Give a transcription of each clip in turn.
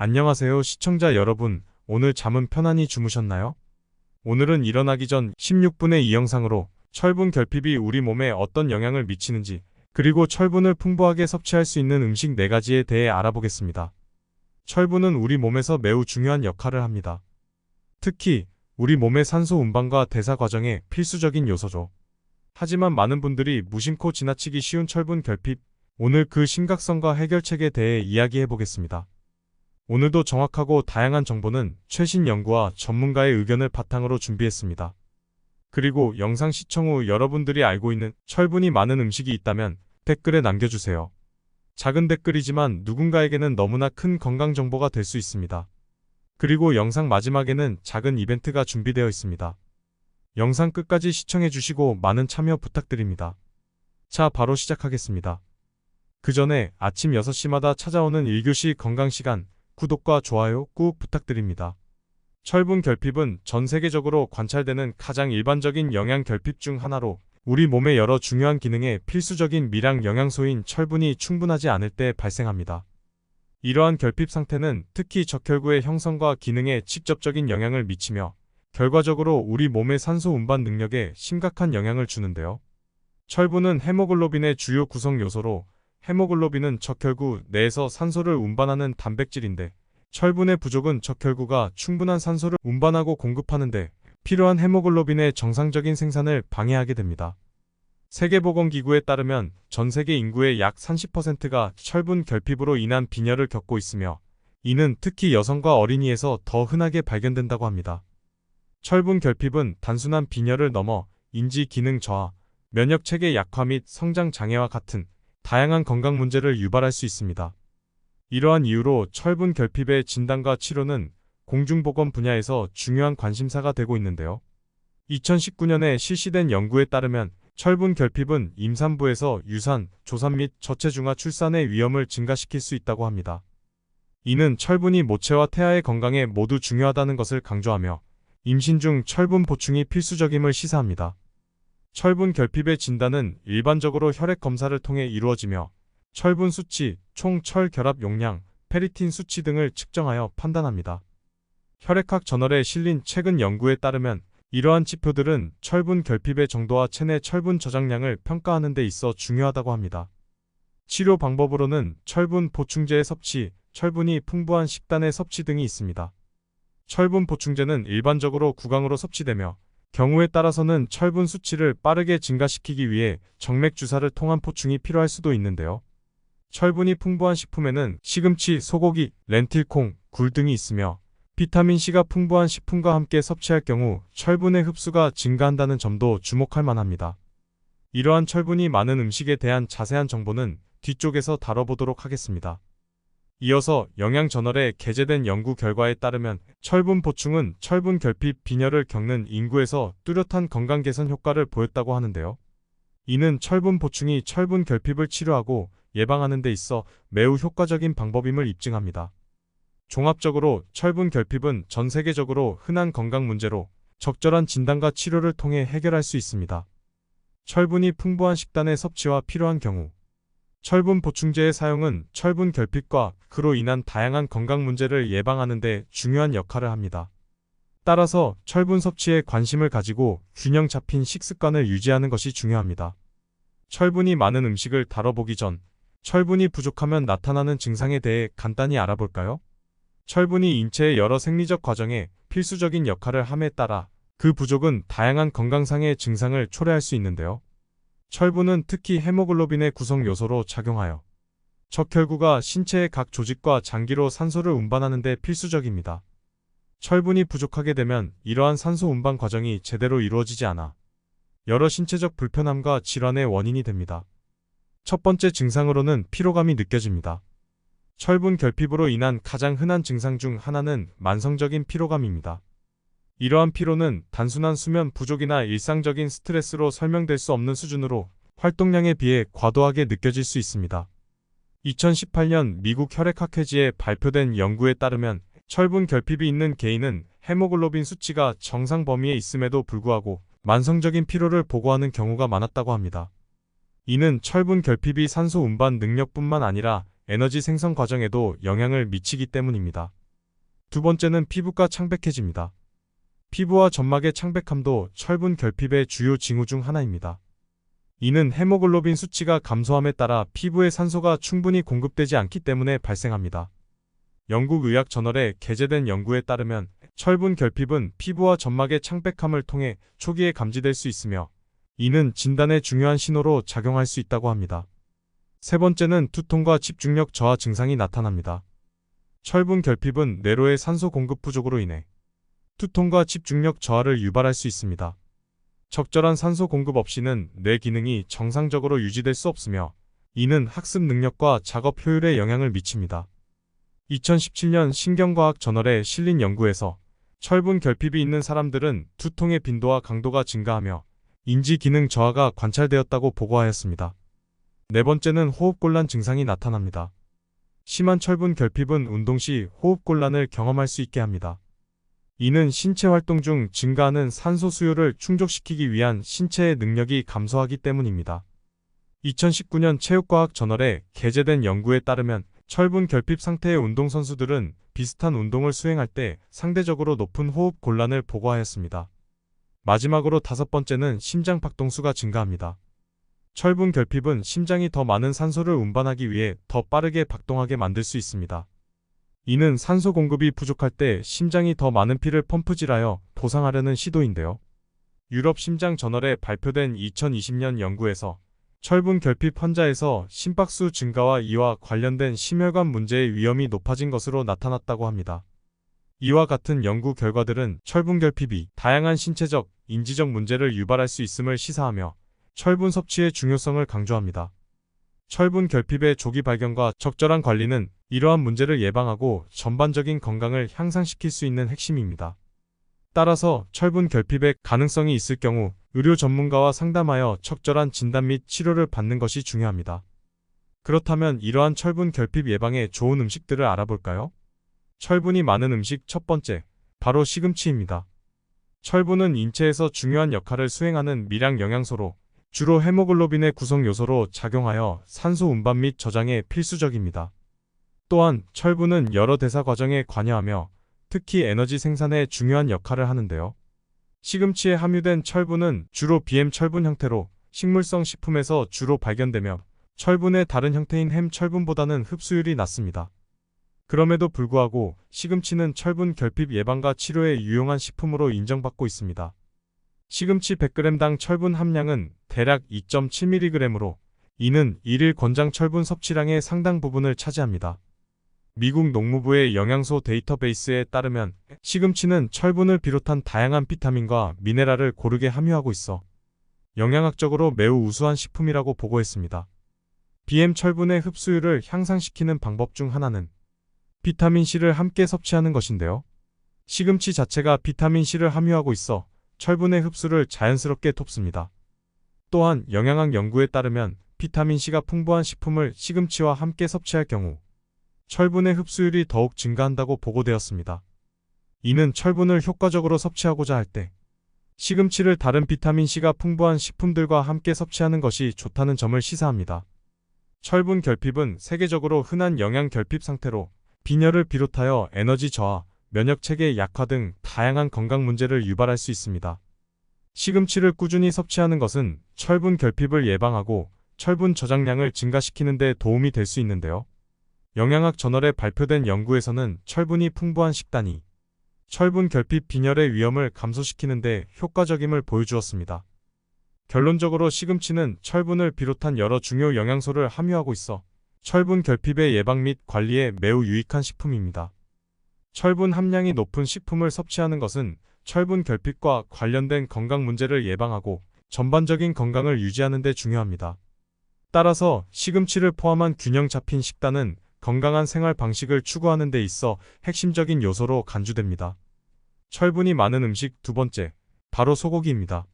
안녕하세요, 시청자 여러분. 오늘 잠은 편안히 주무셨나요? 오늘은 일어나기 전 16분의 이 영상으로 철분 결핍이 우리 몸에 어떤 영향을 미치는지, 그리고 철분을 풍부하게 섭취할 수 있는 음식 4가지에 대해 알아보겠습니다. 철분은 우리 몸에서 매우 중요한 역할을 합니다. 특히 우리 몸의 산소 운반과 대사 과정에 필수적인 요소죠. 하지만 많은 분들이 무심코 지나치기 쉬운 철분 결핍, 오늘 그 심각성과 해결책에 대해 이야기해 보겠습니다. 오늘도 정확하고 다양한 정보는 최신 연구와 전문가의 의견을 바탕으로 준비했습니다. 그리고 영상 시청 후 여러분들이 알고 있는 철분이 많은 음식이 있다면 댓글에 남겨주세요. 작은 댓글이지만 누군가에게는 너무나 큰 건강 정보가 될 수 있습니다. 그리고 영상 마지막에는 작은 이벤트가 준비되어 있습니다. 영상 끝까지 시청해주시고 많은 참여 부탁드립니다. 자, 바로 시작하겠습니다. 그 전에 아침 6시마다 찾아오는 1교시 건강시간, 구독과 좋아요 꾹 부탁드립니다. 철분 결핍은 전 세계적으로 관찰되는 가장 일반적인 영양 결핍 중 하나로 우리 몸의 여러 중요한 기능에 필수적인 미량 영양소인 철분이 충분하지 않을 때 발생합니다. 이러한 결핍 상태는 특히 적혈구의 형성과 기능에 직접적인 영향을 미치며 결과적으로 우리 몸의 산소 운반 능력에 심각한 영향을 주는데요. 철분은 헤모글로빈의 주요 구성 요소로 헤모글로빈은 적혈구 내에서 산소를 운반하는 단백질인데 철분의 부족은 적혈구가 충분한 산소를 운반하고 공급하는데 필요한 헤모글로빈의 정상적인 생산을 방해하게 됩니다. 세계보건기구에 따르면 전 세계 인구의 약 30%가 철분 결핍으로 인한 빈혈을 겪고 있으며 이는 특히 여성과 어린이에서 더 흔하게 발견된다고 합니다. 철분 결핍은 단순한 빈혈을 넘어 인지 기능 저하, 면역체계 약화 및 성장 장애와 같은 다양한 건강 문제를 유발할 수 있습니다. 이러한 이유로 철분 결핍의 진단과 치료는 공중보건 분야에서 중요한 관심사가 되고 있는데요. 2019년에 실시된 연구에 따르면 철분 결핍은 임산부에서 유산, 조산 및 저체중아 출산의 위험을 증가시킬 수 있다고 합니다. 이는 철분이 모체와 태아의 건강에 모두 중요하다는 것을 강조하며 임신 중 철분 보충이 필수적임을 시사합니다. 철분 결핍의 진단은 일반적으로 혈액 검사를 통해 이루어지며 철분 수치, 총 철 결합 용량, 페리틴 수치 등을 측정하여 판단합니다. 혈액학 저널에 실린 최근 연구에 따르면 이러한 지표들은 철분 결핍의 정도와 체내 철분 저장량을 평가하는 데 있어 중요하다고 합니다. 치료 방법으로는 철분 보충제의 섭취, 철분이 풍부한 식단의 섭취 등이 있습니다. 철분 보충제는 일반적으로 구강으로 섭취되며 경우에 따라서는 철분 수치를 빠르게 증가시키기 위해 정맥 주사를 통한 포충이 필요할 수도 있는데요. 철분이 풍부한 식품에는 시금치, 소고기, 렌틸콩, 굴 등이 있으며 비타민C가 풍부한 식품과 함께 섭취할 경우 철분의 흡수가 증가한다는 점도 주목할 만합니다. 이러한 철분이 많은 음식에 대한 자세한 정보는 뒤쪽에서 다뤄보도록 하겠습니다. 이어서 영양저널에 게재된 연구 결과에 따르면 철분 보충은 철분 결핍 빈혈을 겪는 인구에서 뚜렷한 건강 개선 효과를 보였다고 하는데요. 이는 철분 보충이 철분 결핍을 치료하고 예방하는 데 있어 매우 효과적인 방법임을 입증합니다. 종합적으로 철분 결핍은 전 세계적으로 흔한 건강 문제로 적절한 진단과 치료를 통해 해결할 수 있습니다. 철분이 풍부한 식단의 섭취와 필요한 경우 철분 보충제의 사용은 철분 결핍과 그로 인한 다양한 건강 문제를 예방하는 데 중요한 역할을 합니다. 따라서 철분 섭취에 관심을 가지고 균형 잡힌 식습관을 유지하는 것이 중요합니다. 철분이 많은 음식을 다뤄보기 전 철분이 부족하면 나타나는 증상에 대해 간단히 알아볼까요? 철분이 인체의 여러 생리적 과정에 필수적인 역할을 함에 따라 그 부족은 다양한 건강상의 증상을 초래할 수 있는데요. 철분은 특히 헤모글로빈의 구성 요소로 작용하여 적혈구가 신체의 각 조직과 장기로 산소를 운반하는 데 필수적입니다. 철분이 부족하게 되면 이러한 산소 운반 과정이 제대로 이루어지지 않아 여러 신체적 불편함과 질환의 원인이 됩니다. 첫 번째 증상으로는 피로감이 느껴집니다. 철분 결핍으로 인한 가장 흔한 증상 중 하나는 만성적인 피로감입니다. 이러한 피로는 단순한 수면 부족이나 일상적인 스트레스로 설명될 수 없는 수준으로 활동량에 비해 과도하게 느껴질 수 있습니다. 2018년 미국 혈액학회지에 발표된 연구에 따르면 철분 결핍이 있는 개인은 헤모글로빈 수치가 정상 범위에 있음에도 불구하고 만성적인 피로를 보고하는 경우가 많았다고 합니다. 이는 철분 결핍이 산소 운반 능력뿐만 아니라 에너지 생성 과정에도 영향을 미치기 때문입니다. 두 번째는 피부가 창백해집니다. 피부와 점막의 창백함도 철분 결핍의 주요 징후 중 하나입니다. 이는 헤모글로빈 수치가 감소함에 따라 피부에 산소가 충분히 공급되지 않기 때문에 발생합니다. 영국 의학 저널에 게재된 연구에 따르면 철분 결핍은 피부와 점막의 창백함을 통해 초기에 감지될 수 있으며 이는 진단의 중요한 신호로 작용할 수 있다고 합니다. 세 번째는 두통과 집중력 저하 증상이 나타납니다. 철분 결핍은 뇌로의 산소 공급 부족으로 인해 두통과 집중력 저하를 유발할 수 있습니다. 적절한 산소 공급 없이는 뇌 기능이 정상적으로 유지될 수 없으며 이는 학습 능력과 작업 효율에 영향을 미칩니다. 2017년 신경과학 저널에 실린 연구에서 철분 결핍이 있는 사람들은 두통의 빈도와 강도가 증가하며 인지 기능 저하가 관찰되었다고 보고하였습니다. 네 번째는 호흡곤란 증상이 나타납니다. 심한 철분 결핍은 운동 시 호흡곤란을 경험할 수 있게 합니다. 이는 신체 활동 중 증가하는 산소 수요를 충족시키기 위한 신체의 능력이 감소하기 때문입니다. 2019년 체육과학 저널에 게재된 연구에 따르면 철분 결핍 상태의 운동선수들은 비슷한 운동을 수행할 때 상대적으로 높은 호흡 곤란을 보고하였습니다. 마지막으로 다섯 번째는 심장 박동수가 증가합니다. 철분 결핍은 심장이 더 많은 산소를 운반하기 위해 더 빠르게 박동하게 만들 수 있습니다. 이는 산소 공급이 부족할 때 심장이 더 많은 피를 펌프질하여 보상하려는 시도인데요. 유럽 심장 저널에 발표된 2020년 연구에서 철분 결핍 환자에서 심박수 증가와 이와 관련된 심혈관 문제의 위험이 높아진 것으로 나타났다고 합니다. 이와 같은 연구 결과들은 철분 결핍이 다양한 신체적, 인지적 문제를 유발할 수 있음을 시사하며 철분 섭취의 중요성을 강조합니다. 철분 결핍의 조기 발견과 적절한 관리는 이러한 문제를 예방하고 전반적인 건강을 향상시킬 수 있는 핵심입니다. 따라서 철분 결핍의 가능성이 있을 경우 의료 전문가와 상담하여 적절한 진단 및 치료를 받는 것이 중요합니다. 그렇다면 이러한 철분 결핍 예방에 좋은 음식들을 알아볼까요? 철분이 많은 음식 첫 번째, 바로 시금치입니다. 철분은 인체에서 중요한 역할을 수행하는 미량 영양소로 주로 헤모글로빈의 구성 요소로 작용하여 산소 운반 및 저장에 필수적입니다. 또한 철분은 여러 대사 과정에 관여하며 특히 에너지 생산에 중요한 역할을 하는데요. 시금치에 함유된 철분은 주로 비햄-철분 형태로 식물성 식품에서 주로 발견되며 철분의 다른 형태인 햄-철분보다는 흡수율이 낮습니다. 그럼에도 불구하고 시금치는 철분 결핍 예방과 치료에 유용한 식품으로 인정받고 있습니다. 시금치 100g당 철분 함량은 대략 2.7mg으로 이는 일일 권장 철분 섭취량의 상당 부분을 차지합니다. 미국 농무부의 영양소 데이터베이스에 따르면 시금치는 철분을 비롯한 다양한 비타민과 미네랄을 고르게 함유하고 있어 영양학적으로 매우 우수한 식품이라고 보고했습니다. 비햄-철분의 흡수율을 향상시키는 방법 중 하나는 비타민C를 함께 섭취하는 것인데요. 시금치 자체가 비타민C를 함유하고 있어 철분의 흡수를 자연스럽게 돕습니다. 또한 영양학 연구에 따르면 비타민C가 풍부한 식품을 시금치와 함께 섭취할 경우 철분의 흡수율이 더욱 증가한다고 보고되었습니다. 이는 철분을 효과적으로 섭취하고자 할 때 시금치를 다른 비타민C가 풍부한 식품들과 함께 섭취하는 것이 좋다는 점을 시사합니다. 철분 결핍은 세계적으로 흔한 영양 결핍 상태로 빈혈을 비롯하여 에너지 저하, 면역체계 약화 등 다양한 건강 문제를 유발할 수 있습니다. 시금치를 꾸준히 섭취하는 것은 철분 결핍을 예방하고 철분 저장량을 증가시키는 데 도움이 될 수 있는데요. 영양학 저널에 발표된 연구에서는 철분이 풍부한 식단이 철분 결핍 빈혈의 위험을 감소시키는 데 효과적임을 보여주었습니다. 결론적으로 시금치는 철분을 비롯한 여러 중요 영양소를 함유하고 있어 철분 결핍의 예방 및 관리에 매우 유익한 식품입니다. 철분 함량이 높은 식품을 섭취하는 것은 철분 결핍과 관련된 건강 문제를 예방하고 전반적인 건강을 유지하는 데 중요합니다. 따라서 시금치를 포함한 균형 잡힌 식단은 건강한 생활 방식을 추구하는 데 있어 핵심적인 요소로 간주됩니다. 철분이 많은 음식 두 번째, 바로 소고기입니다.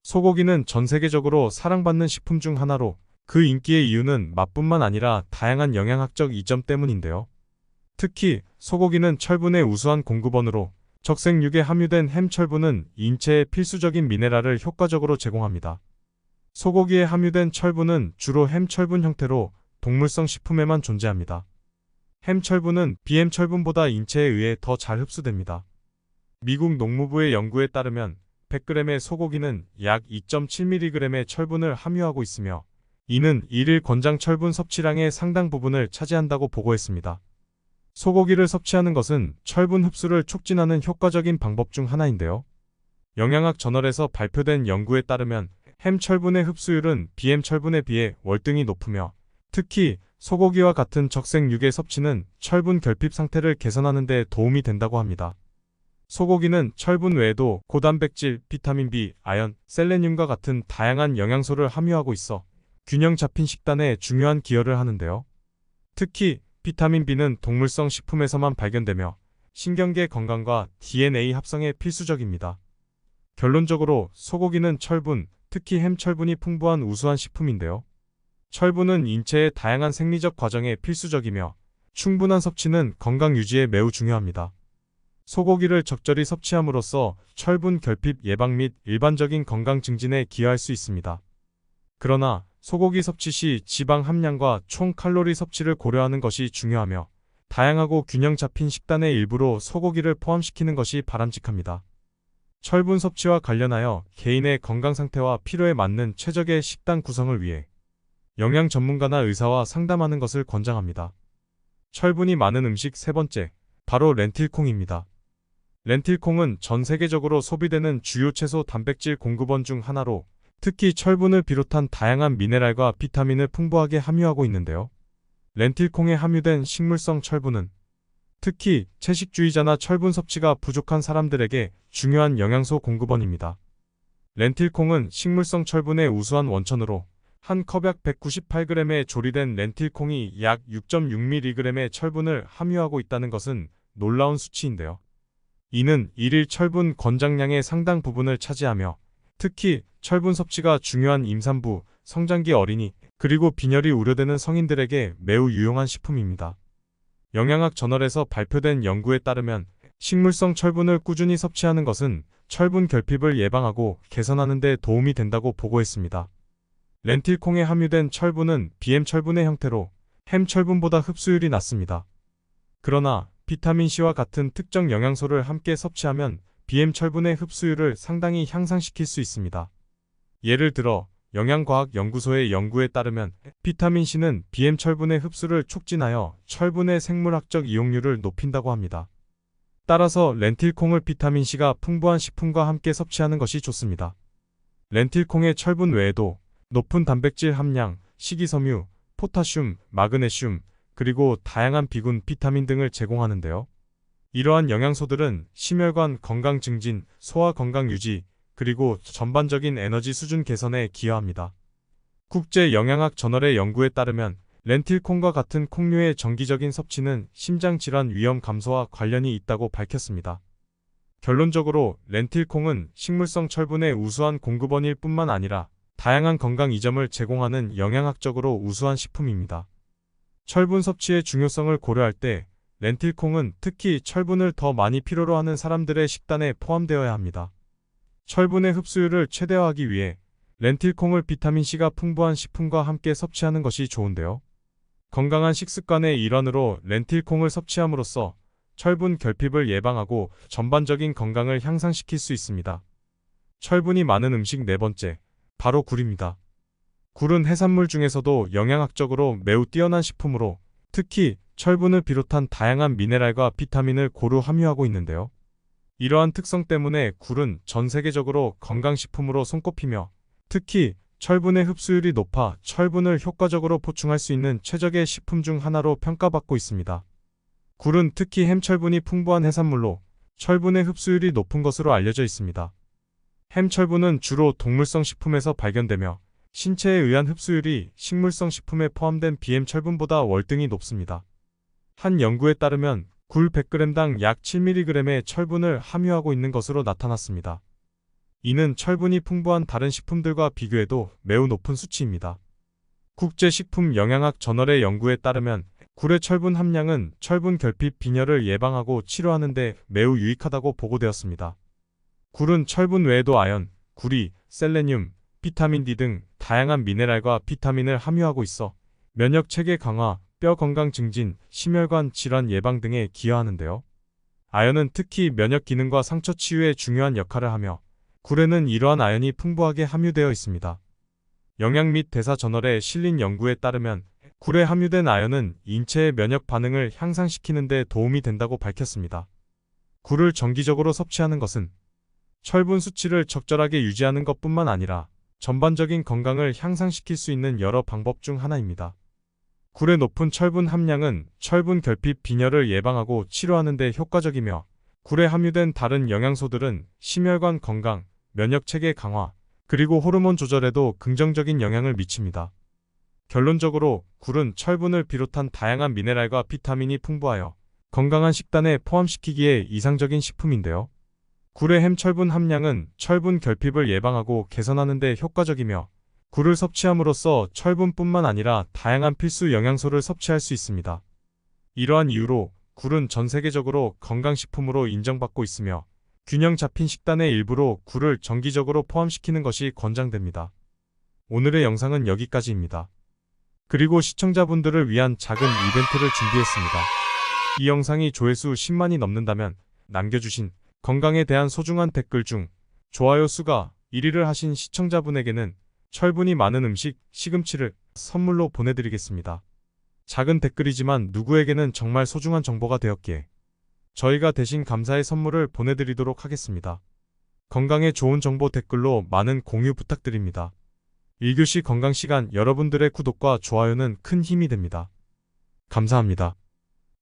소고기는 전 세계적으로 사랑받는 식품 중 하나로 그 인기의 이유는 맛뿐만 아니라 다양한 영양학적 이점 때문인데요. 특히 소고기는 철분의 우수한 공급원으로 적색육에 함유된 햄철분은 인체에 필수적인 미네랄을 효과적으로 제공합니다. 소고기에 함유된 철분은 주로 햄철분 형태로 동물성 식품에만 존재합니다. 햄철분은 BM철분보다 인체에 의해 더 잘 흡수됩니다. 미국 농무부의 연구에 따르면 100g의 소고기는 약 2.7mg의 철분을 함유하고 있으며 이는 일일 권장 철분 섭취량의 상당 부분을 차지한다고 보고했습니다. 소고기를 섭취하는 것은 철분 흡수를 촉진하는 효과적인 방법 중 하나인데요. 영양학 저널에서 발표된 연구에 따르면 햄철분의 흡수율은 BM철분에 비해 월등히 높으며 특히 소고기와 같은 적색 육의 섭취는 철분 결핍 상태를 개선하는 데 도움이 된다고 합니다. 소고기는 철분 외에도 고단백질, 비타민 B, 아연, 셀레늄과 같은 다양한 영양소를 함유하고 있어 균형 잡힌 식단에 중요한 기여를 하는데요. 특히 비타민 B는 동물성 식품에서만 발견되며 신경계 건강과 DNA 합성에 필수적입니다. 결론적으로 소고기는 철분, 특히 햄철분이 풍부한 우수한 식품인데요. 철분은 인체의 다양한 생리적 과정에 필수적이며 충분한 섭취는 건강 유지에 매우 중요합니다. 소고기를 적절히 섭취함으로써 철분 결핍 예방 및 일반적인 건강 증진에 기여할 수 있습니다. 그러나 소고기 섭취 시 지방 함량과 총 칼로리 섭취를 고려하는 것이 중요하며 다양하고 균형 잡힌 식단의 일부로 소고기를 포함시키는 것이 바람직합니다. 철분 섭취와 관련하여 개인의 건강 상태와 필요에 맞는 최적의 식단 구성을 위해 영양 전문가나 의사와 상담하는 것을 권장합니다. 철분이 많은 음식 세 번째, 바로 렌틸콩입니다. 렌틸콩은 전 세계적으로 소비되는 주요 채소 단백질 공급원 중 하나로 특히 철분을 비롯한 다양한 미네랄과 비타민을 풍부하게 함유하고 있는데요. 렌틸콩에 함유된 식물성 철분은 특히 채식주의자나 철분 섭취가 부족한 사람들에게 중요한 영양소 공급원입니다. 렌틸콩은 식물성 철분의 우수한 원천으로 한 컵약 198g의 조리된 렌틸콩이 약 6.6mg의 철분을 함유하고 있다는 것은 놀라운 수치인데요. 이는 일일 철분 권장량의 상당 부분을 차지하며 특히 철분 섭취가 중요한 임산부, 성장기 어린이, 그리고 빈혈이 우려되는 성인들에게 매우 유용한 식품입니다. 영양학 저널에서 발표된 연구에 따르면 식물성 철분을 꾸준히 섭취하는 것은 철분 결핍을 예방하고 개선하는 데 도움이 된다고 보고했습니다. 렌틸콩에 함유된 철분은 BM철분의 형태로 햄철분보다 흡수율이 낮습니다. 그러나 비타민C와 같은 특정 영양소를 함께 섭취하면 BM철분의 흡수율을 상당히 향상시킬 수 있습니다. 예를 들어 영양과학연구소의 연구에 따르면 비타민C는 BM철분의 흡수를 촉진하여 철분의 생물학적 이용률을 높인다고 합니다. 따라서 렌틸콩을 비타민C가 풍부한 식품과 함께 섭취하는 것이 좋습니다. 렌틸콩의 철분 외에도 높은 단백질 함량, 식이섬유, 포타슘, 마그네슘, 그리고 다양한 비군, 비타민 등을 제공하는데요. 이러한 영양소들은 심혈관 건강 증진, 소화 건강 유지, 그리고 전반적인 에너지 수준 개선에 기여합니다. 국제영양학 저널의 연구에 따르면 렌틸콩과 같은 콩류의 정기적인 섭취는 심장질환 위험 감소와 관련이 있다고 밝혔습니다. 결론적으로 렌틸콩은 식물성 철분의 우수한 공급원일 뿐만 아니라 다양한 건강 이점을 제공하는 영양학적으로 우수한 식품입니다. 철분 섭취의 중요성을 고려할 때 렌틸콩은 특히 철분을 더 많이 필요로 하는 사람들의 식단에 포함되어야 합니다. 철분의 흡수율을 최대화하기 위해 렌틸콩을 비타민C가 풍부한 식품과 함께 섭취하는 것이 좋은데요. 건강한 식습관의 일환으로 렌틸콩을 섭취함으로써 철분 결핍을 예방하고 전반적인 건강을 향상시킬 수 있습니다. 철분이 많은 음식 네 번째, 바로 굴입니다. 굴은 해산물 중에서도 영양학적으로 매우 뛰어난 식품으로 특히 철분을 비롯한 다양한 미네랄과 비타민을 고루 함유하고 있는데요. 이러한 특성 때문에 굴은 전 세계적으로 건강식품으로 손꼽히며 특히 철분의 흡수율이 높아 철분을 효과적으로 보충할 수 있는 최적의 식품 중 하나로 평가받고 있습니다. 굴은 특히 햄철분이 풍부한 해산물로 철분의 흡수율이 높은 것으로 알려져 있습니다. 햄철분은 주로 동물성 식품에서 발견되며 신체에 의한 흡수율이 식물성 식품에 포함된 BM철분보다 월등히 높습니다. 한 연구에 따르면 굴 100g당 약 7mg의 철분을 함유하고 있는 것으로 나타났습니다. 이는 철분이 풍부한 다른 식품들과 비교해도 매우 높은 수치입니다. 국제식품영양학 저널의 연구에 따르면 굴의 철분 함량은 철분 결핍 빈혈을 예방하고 치료하는 데 매우 유익하다고 보고되었습니다. 굴은 철분 외에도 아연, 구리, 셀레늄, 비타민 D 등 다양한 미네랄과 비타민을 함유하고 있어 면역 체계 강화, 뼈 건강 증진, 심혈관 질환 예방 등에 기여하는데요. 아연은 특히 면역 기능과 상처 치유에 중요한 역할을 하며 굴에는 이러한 아연이 풍부하게 함유되어 있습니다. 영양 및 대사 저널에 실린 연구에 따르면 굴에 함유된 아연은 인체의 면역 반응을 향상시키는 데 도움이 된다고 밝혔습니다. 굴을 정기적으로 섭취하는 것은 철분 수치를 적절하게 유지하는 것뿐만 아니라 전반적인 건강을 향상시킬 수 있는 여러 방법 중 하나입니다. 굴의 높은 철분 함량은 철분 결핍 빈혈을 예방하고 치료하는 데 효과적이며 굴에 함유된 다른 영양소들은 심혈관 건강, 면역 체계 강화, 그리고 호르몬 조절에도 긍정적인 영향을 미칩니다. 결론적으로 굴은 철분을 비롯한 다양한 미네랄과 비타민이 풍부하여 건강한 식단에 포함시키기에 이상적인 식품인데요. 굴의 햄철분 함량은 철분 결핍을 예방하고 개선하는 데 효과적이며 굴을 섭취함으로써 철분뿐만 아니라 다양한 필수 영양소를 섭취할 수 있습니다. 이러한 이유로 굴은 전 세계적으로 건강식품으로 인정받고 있으며 균형 잡힌 식단의 일부로 굴을 정기적으로 포함시키는 것이 권장됩니다. 오늘의 영상은 여기까지입니다. 그리고 시청자분들을 위한 작은 이벤트를 준비했습니다. 이 영상이 조회수 10만이 넘는다면 남겨주신 건강에 대한 소중한 댓글 중 좋아요 수가 1위를 하신 시청자분에게는 철분이 많은 음식, 시금치를 선물로 보내드리겠습니다. 작은 댓글이지만 누구에게는 정말 소중한 정보가 되었기에 저희가 대신 감사의 선물을 보내드리도록 하겠습니다. 건강에 좋은 정보 댓글로 많은 공유 부탁드립니다. 1교시 건강시간 여러분들의 구독과 좋아요는 큰 힘이 됩니다. 감사합니다.